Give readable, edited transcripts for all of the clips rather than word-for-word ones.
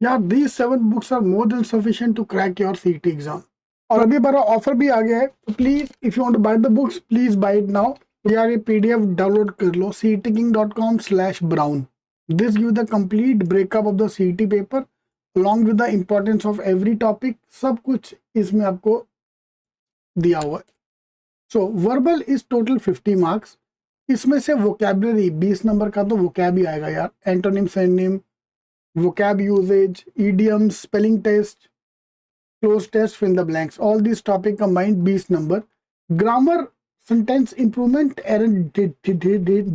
यार these 7 books are more than sufficient to crack your CET exam. और अभी हमारा ऑफर भी आ गया है, तो please if you want to buy the books please buy it now. यार ये PDF डाउनलोड कर लो cetking.com/brown। This give the complete breakup of the CET paper along with the importance of every topic, सब कुछ इसमें आपको दिया हुआ है। सो वर्बल इज टोटल 50 मार्क्स। इसमें से वोकैबलरी 20 नंबर का तो वोकैब ही आएगा यार, antonym synonym, vocab usage, idioms, spelling test, close test, fill the blanks. All these topic combined 20 number. Grammar, sentence improvement, error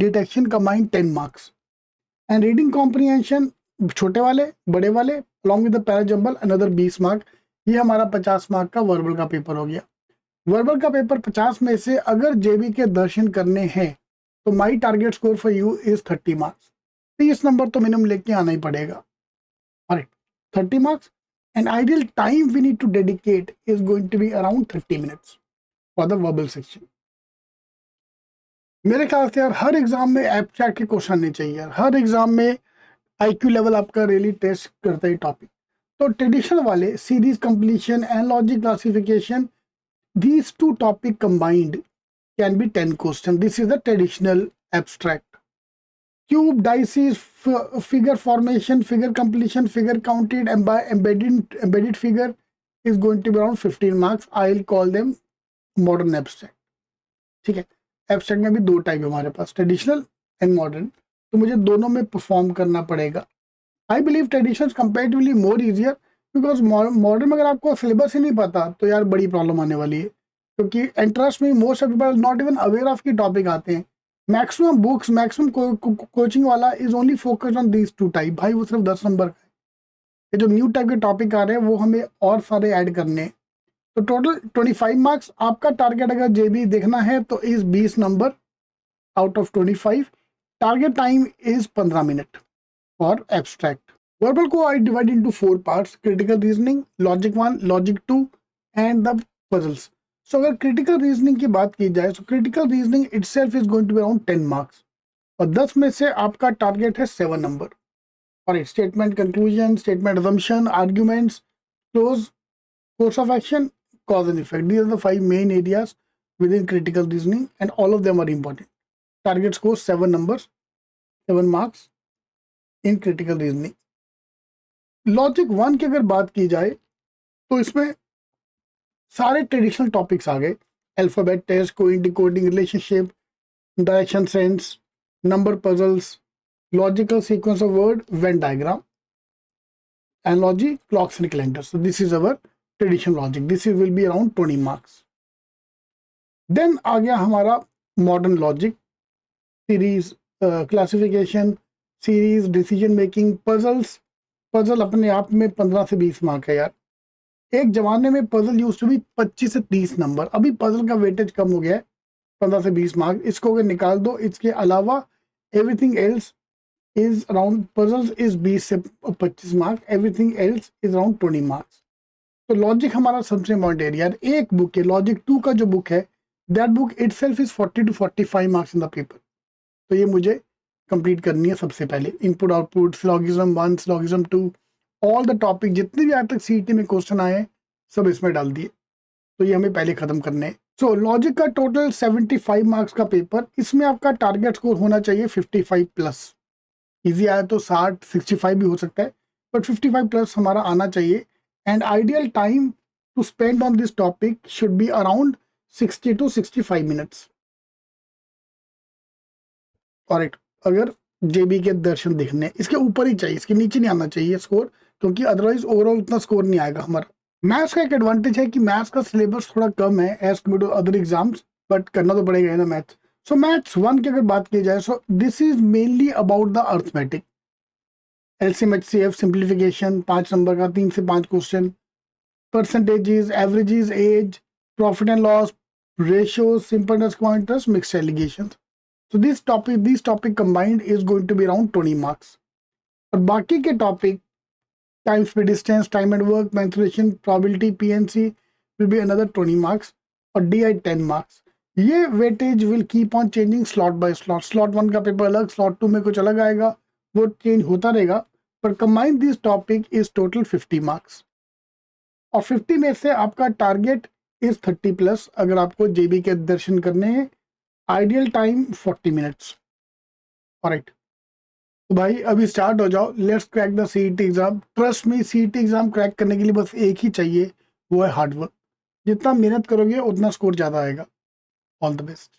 detection combined 10 marks. And reading comprehension छोटे वाले बड़े वाले along with the parajumble another 20 mark. ये हमारा 50 mark का verbal का paper हो गया। वर्बल का पेपर 50 में से अगर जेबी के दर्शन करने हैं तो my target score for you is 30 marks. 30 number तो मिनिमम लेके आना ही पड़ेगा। Alright, 30 marks, and ideal time we need to dedicate is going to be around 30 minutes for the verbal section. मेरे ख्याल से यार हर एग्जाम में एब्स्ट्रैक्ट के क्वेश्चन नहीं चाहिए यार, हर एग्जाम में IQ लेवल आपका रियली टेस्ट करता है टॉपिक। तो ट्रेडिशनल वाले series completion and logic classification, these two topic combined can be 10 question. This is the traditional abstract. Cube, dices, figure formation, figure completion, figure counted, embedded figure is going to be around 15 marks. I'll call them modern abstract. ठीक है, abstract में भी दो type है हमारे पास, traditional and modern. तो मुझे दोनों में परफॉर्म करना पड़ेगा। I believe traditional comparatively more easier, because modern में अगर आपको सिलेबस ही नहीं पता तो यार बड़ी प्रॉब्लम आने वाली है, क्योंकि इंटरेस्ट में most of people not even aware of की टॉपिक आते हैं। मैक्सिमम बुक्स, मैक्सिमम कोचिंग वाला is only focused on these two type. भाई वो सिर्फ 10 नंबर का है। ये जो न्यू टाइप के टॉपिक आ रहे हैं वो हमें और सारे ऐड करने हैं। तो टोटल 25 मार्क्स आपका टारगेट अगर जेबी देखना है तो is 20 number out of 25। Target time is 15 minute for abstract. Verbal को I divide into 4 parts, critical reasoning, logic 1, logic 2 and the puzzles. So अगर क्रिटिकल रीजनिंग की बात की जाए तो critical reasoning itself is going to be around 10 marks, और 10 में से आपका टारगेट है 7 नंबर। और statement conclusion, statement assumption, arguments, close, course of action, cause and effect. These are the 5 main areas within critical reasoning and all of them are important. Target score 7 numbers, 7 marks in critical reasoning. Logic 1 की अगर बात की जाए तो इसमें सारे traditional topics आ गए, alphabet test, coding, decoding, relationship, direction sense, number puzzles, logical sequence of word, Venn diagram, analogy, clocks and calendars. So this is our traditional logic. This will be around 20 marks. Then आ गया हमारा modern logic, series classification, series decision making, puzzles. Puzzle अपने आप में 15 से 20 mark है यार। एक जमाने में पजल यूज टू बी 25 से 30 नंबर, अभी पजल का वेटेज कम हो गया है, 15 से 20 मार्क। इसको अगर निकाल दो, इसके अलावा everything else is around, puzzles is 20 से 25 mark, everything else is around 20 marks. तो लॉजिक हमारा सबसे इम्पॉर्टेंट एरिया है। एक बुक है लॉजिक 2 का जो बुक है, that book itself is 40 to 45 marks in the paper. तो ये मुझे कंप्लीट करनी है सबसे पहले। Input output, syllogism 1, syllogism 2, all the topic जितने भी आज तक सीईटी में क्वेश्चन आए हैं सब इसमें डाल दिए, तो ये हमें पहले खत्म करने हैं। सो लॉजिक का टोटल 75 मार्क्स का पेपर, इसमें आपका टारगेट स्कोर होना चाहिए 55 प्लस। इजी आया तो 60, 65 भी हो सकता है, बट 55 प्लस हमारा आना चाहिए। And ideal time to spend on this topic should be around 60 to 65 minutes. और अगर जेबी के दर्शन देखने इसके ऊपर ही चाहिए, इसके नीचे नहीं आना चाहिए स्कोर, क्योंकि अदरवाइज ओवरऑल उतना स्कोर नहीं आएगा हमारा। मैथ्स का एक एडवांटेज है कि मैथ्स का सिलेबस थोड़ा कम है as compare to other exams, but करना तो पड़ेगा ना मैथ्स। सो मैथ्स 1 की अगर बात की जाए, so this is mainly about the arithmetic, LCM HCF, simplification 5 number का 3 से 5 question, percentages, averages, age, profit and loss, ratio, simple interest, common interest, mixed alligations. So these topic combined is going to be around 20 marks. और बाकी के topic, time speed distance, time and work, mensuration, probability, PNC will be another 20 marks और DI 10 marks। ये weightage will keep on changing slot by slot. Slot 1 का paper अलग, slot 2 में कुछ अलग आएगा, वो चेंज होता रहेगा। पर combine this topic is total 50 marks, और 50 में से आपका टारगेट इज 30 प्लस अगर आपको जेबी के दर्शन करने हैं। Ideal time 40 minutes. ऑलराइट, तो भाई अभी स्टार्ट हो जाओ, let's crack the CET exam. Trust me, CET exam crack करने के लिए बस एक ही चाहिए, वो है हार्डवर्क। जितना मेहनत करोगे उतना स्कोर ज़्यादा आएगा। All the best.